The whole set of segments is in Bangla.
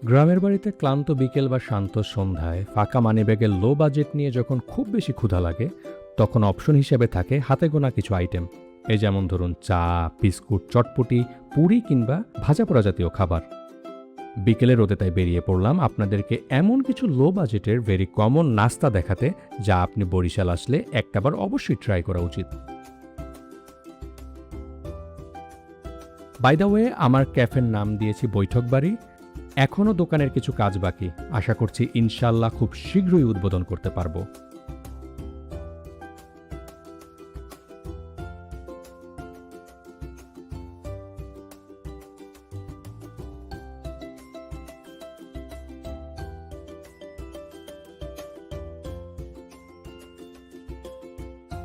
গ্রামের বাড়িতে ক্লান্ত বিকেল বা শান্ত সন্ধ্যায় ফাঁকা মানিব্যাগের লো বাজেট নিয়ে যখন খুব বেশি ক্ষুধা লাগে, তখন অপশন হিসেবে থাকে হাতে গোনা কিছু আইটেম। এই যেমন ধরুন চা, বিস্কুট, চটপটি, পুরি কিংবা ভাজা পোড়া জাতীয় খাবার। বিকেলে রোদে তাই বেরিয়ে পড়লাম আপনাদেরকে এমন কিছু লো বাজেটের ভেরি কমন নাস্তা দেখাতে, যা আপনি বরিশাল আসলে একটাবার অবশ্যই ট্রাই করা উচিত। বাই দ্য ওয়ে, আমার ক্যাফের নাম দিয়েছি বৈঠক বাড়ি। এখনও দোকানের কিছু কাজ বাকি, আশা করছি ইনশাল্লাহ খুব শীঘ্রই উদ্বোধন করতে পারবো।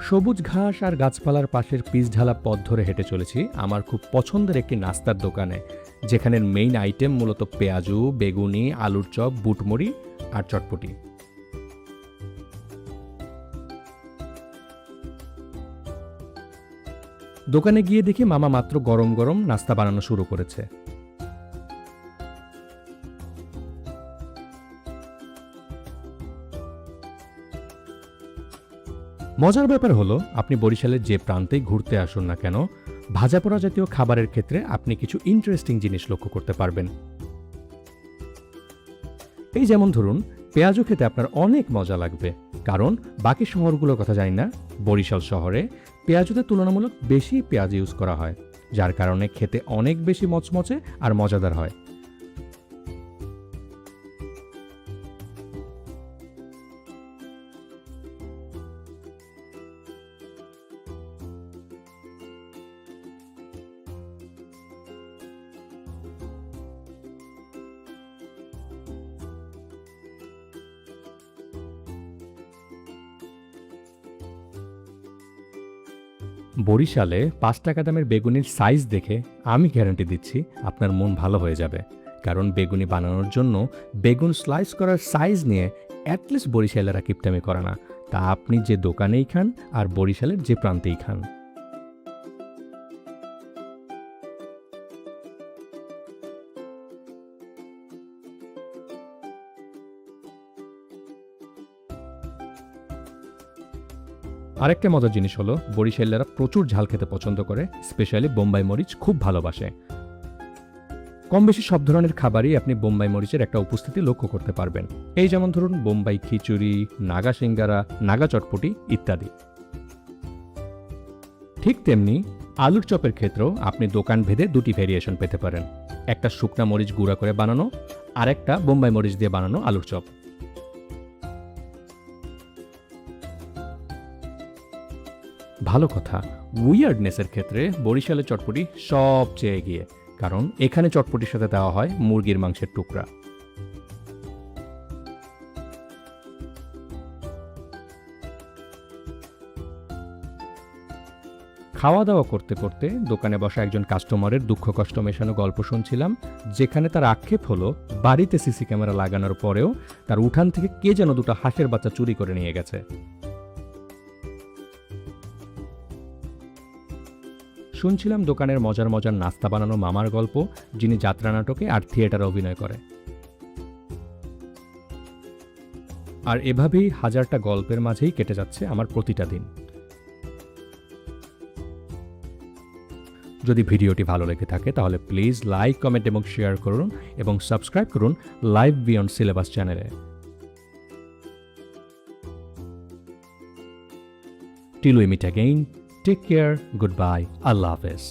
সবুজ ঘাস আর গাছপালার পাশের পিচ ঢালা পথ ধরে হেঁটে চলেছি আমার খুব পছন্দের একটি নাস্তার দোকানে, যেখানের মেইন আইটেম মূলত পেঁয়াজু, বেগুনি, আলুর চপ, বুটমুড়ি আর চটপটি। দোকানে গিয়ে দেখি মামা মাত্র গরম গরম নাস্তা বানানো শুরু করেছে। মজার ব্যাপার হলো, আপনি বরিশালের যে প্রান্তেই ঘুরতে আসুন না কেন, ভাজা পোড়া জাতীয় খাবারের ক্ষেত্রে আপনি কিছু ইন্টারেস্টিং জিনিস লক্ষ্য করতে পারবেন। এই যেমন ধরুন, পেঁয়াজু খেতে আপনার অনেক মজা লাগবে, কারণ বাকি শহরগুলোর কথা জানি না, বরিশাল শহরে পেঁয়াজুতে তুলনামূলক বেশি পেঁয়াজ ইউজ করা হয়, যার কারণে খেতে অনেক বেশি মচমচে আর মজাদার হয়। বরিশালে ৫ টাকা দামের বেগুনির সাইজ দেখে আমি গ্যারান্টি দিচ্ছি আপনার মন ভালো হয়ে যাবে, কারণ বেগুনি বানানোর জন্য বেগুন স্লাইস করার সাইজ নিয়ে অ্যাটলিস্ট বরিশালেরা কিপটামি করে না, তা আপনি যে দোকানেই খান আর বরিশালের যে প্রান্তেই খান। আরেকটা মজার জিনিস হলো, বরিশালেরা প্রচুর ঝাল খেতে পছন্দ করে, স্পেশালি বোম্বাই মরিচ খুব ভালোবাসে। কম বেশি সব ধরনের খাবারই আপনি বোম্বাই মরিচের একটা উপস্থিতি লক্ষ্য করতে পারবেন। এই যেমন ধরুন বোম্বাই খিচুড়ি, নাগা সিঙ্গারা, নাগা চটপটি ইত্যাদি। ঠিক তেমনি আলুর চপের ক্ষেত্রেও আপনি দোকান ভেদে দুটি ভেরিয়েশন পেতে পারেন, একটা শুকনা মরিচ গুঁড়া করে বানানো, আর একটা বোম্বাই মরিচ দিয়ে বানানো আলুর চপ। ভালো কথা, উইয়ার্ডনেসের ক্ষেত্রে বরিশালের চটপটি সবচেয়ে এগিয়ে, কারণ এখানে চটপটির সাথে দেওয়া হয় মুরগির মাংসের টুকরা। খাওয়া দাওয়া করতে করতে দোকানে বসা একজন কাস্টমারের দুঃখ কষ্ট মেশানো গল্প শুনছিলাম, যেখানে তার আক্ষেপ হলো বাড়িতে সিসি ক্যামেরা লাগানোর পরেও তার উঠান থেকে কে যেন দুটো হাঁসের বাচ্চা চুরি করে নিয়ে গেছে। শুনছিলাম দোকানের মজার মজার নাস্তা বানানো মামার গল্প, যিনি যাত্রা নাটকে আর থিয়েটারে অভিনয় করে। আর এভাবেই হাজারটা গল্পের মাঝেই কেটে যাচ্ছে আমার প্রতিটা দিন। যদি ভিডিওটি ভালো লেগে থাকে তাহলে প্লিজ লাইক, কমেন্ট এবং শেয়ার করুন, এবং সাবস্ক্রাইব করুন লাইভ বিয়ন্ড সিলেবাস চ্যানেলে। Till we meet again, take care, good bye, আল্লাহ হাফেজ।